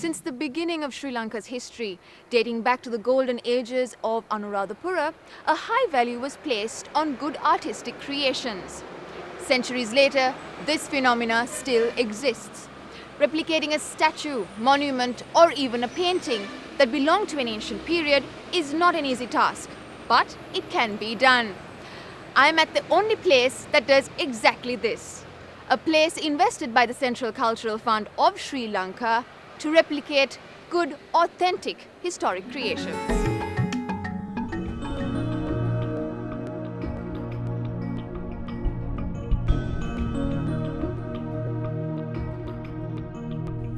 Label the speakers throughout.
Speaker 1: Since the beginning of Sri Lanka's history, dating back to the golden ages of Anuradhapura, a high value was placed on good artistic creations. Centuries later, this phenomena still exists. Replicating a statue, monument, or even a painting that belonged to an ancient period is not an easy task, but it can be done. I am at the only place that does exactly this. A place invested by the Central Cultural Fund of Sri Lanka to replicate good, authentic historic creations.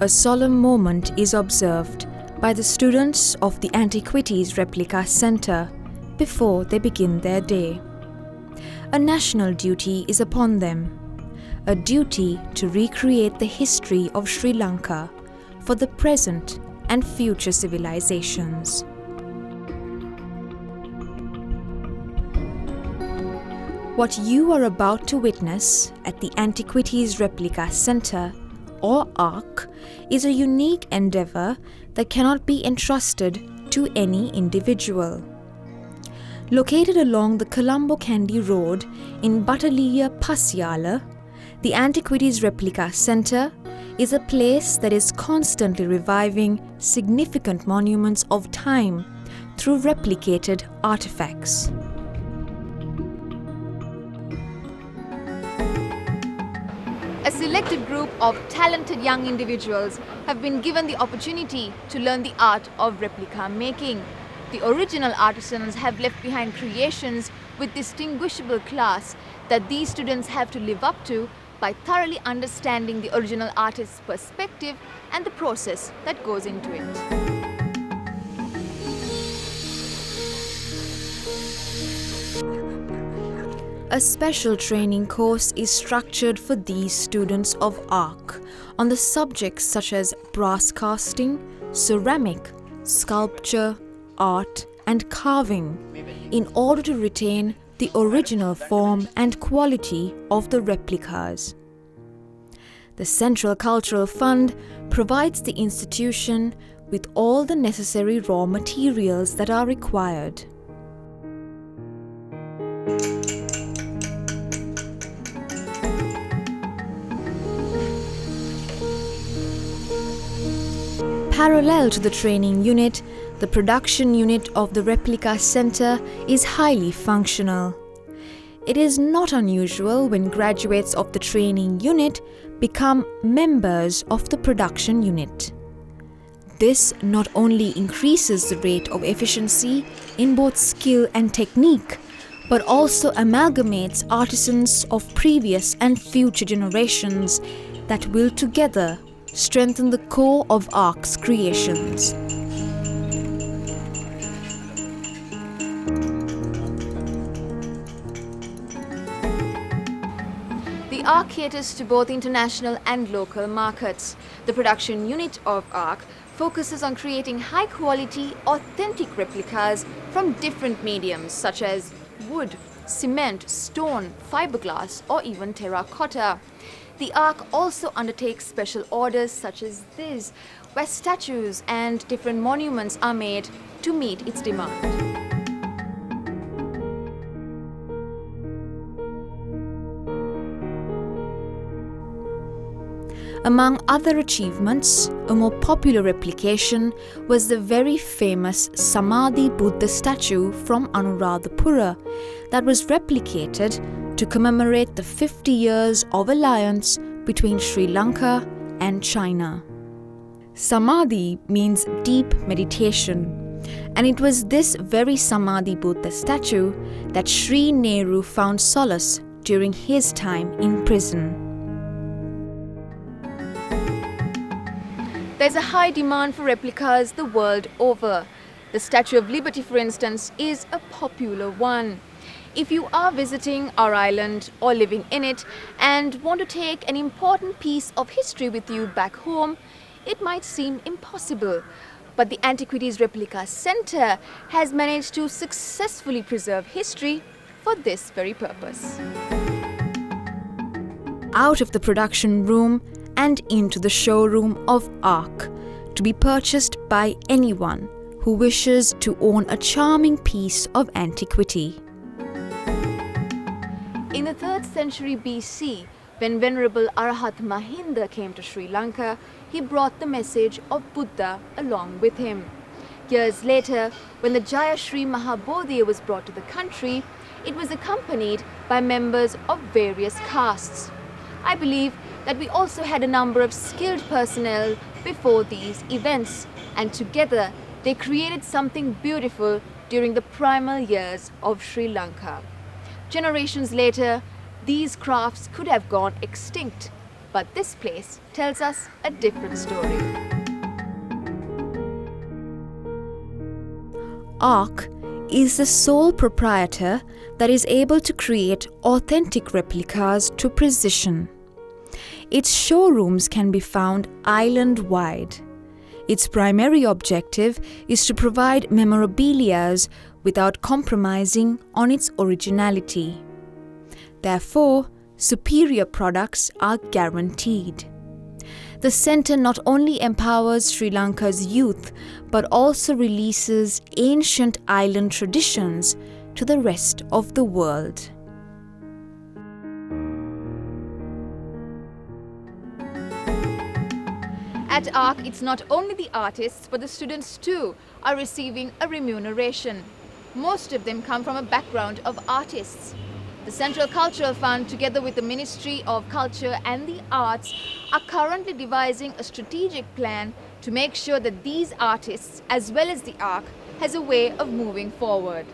Speaker 2: A solemn moment is observed by the students of the Antiquities Replica Center before they begin their day. A national duty is upon them, a duty to recreate the history of Sri Lanka for the present and future civilizations. What you are about to witness at the Antiquities Replica Center, or ARC, is a unique endeavor that cannot be entrusted to any individual. Located along the Colombo Kandy Road in Battaliya Pasiala, the Antiquities Replica Center is a place that is constantly reviving significant monuments of time through replicated artifacts.
Speaker 1: A selected group of talented young individuals have been given the opportunity to learn the art of replica making. The original artisans have left behind creations with distinguishable class that these students have to live up to by thoroughly understanding the original artist's perspective and the process that goes into it.
Speaker 2: A special training course is structured for these students of ARC on the subjects such as brass casting, ceramic, sculpture, art, and carving in order to retain the original form and quality of the replicas. The Central Cultural Fund provides the institution with all the necessary raw materials that are required. Parallel to the training unit, the production unit of the Replica Center is highly functional. It is not unusual when graduates of the training unit become members of the production unit. This not only increases the rate of efficiency in both skill and technique, but also amalgamates artisans of previous and future generations that will together strengthen the core of ARC's creations.
Speaker 1: The ARC caters to both international and local markets. The production unit of ARC focuses on creating high-quality, authentic replicas from different mediums such as wood, cement, stone, fiberglass, or even terracotta. The ARC also undertakes special orders such as this, where statues and different monuments are made to meet its demand.
Speaker 2: Among other achievements, a more popular replication was the very famous Samadhi Buddha statue from Anuradhapura that was replicated to commemorate the 50 years of alliance between Sri Lanka and China. Samadhi means deep meditation, and it was this very Samadhi Buddha statue that Sri Nehru found solace during his time in prison.
Speaker 1: There's a high demand for replicas the world over. The Statue of Liberty, for instance, is a popular one. If you are visiting our island or living in it and want to take an important piece of history with you back home, it might seem impossible. But the Antiquities Replica Center has managed to successfully preserve history for this very purpose.
Speaker 2: Out of the production room and into the showroom of ARC, to be purchased by anyone who wishes to own a charming piece of antiquity.
Speaker 1: In the 3rd century BC, when Venerable Arhat Mahinda came to Sri Lanka, he brought the message of Buddha along with him. Years later, when the Jayashri Mahabodhi was brought to the country, it was accompanied by members of various castes. I believe that we also had a number of skilled personnel before these events, and together they created something beautiful during the primal years of Sri Lanka. Generations later, these crafts could have gone extinct, but this place tells us a different story.
Speaker 2: ARC is the sole proprietor that is able to create authentic replicas to precision. Its showrooms can be found island-wide. Its primary objective is to provide memorabilia without compromising on its originality. Therefore, superior products are guaranteed. The centre not only empowers Sri Lanka's youth but also releases ancient island traditions to the rest of the world.
Speaker 1: At ARC, it's not only the artists but the students too are receiving a remuneration. Most of them come from a background of artists. The Central Cultural Fund, together with the Ministry of Culture and the Arts, are currently devising a strategic plan to make sure that these artists, as well as the ARC, has a way of moving forward.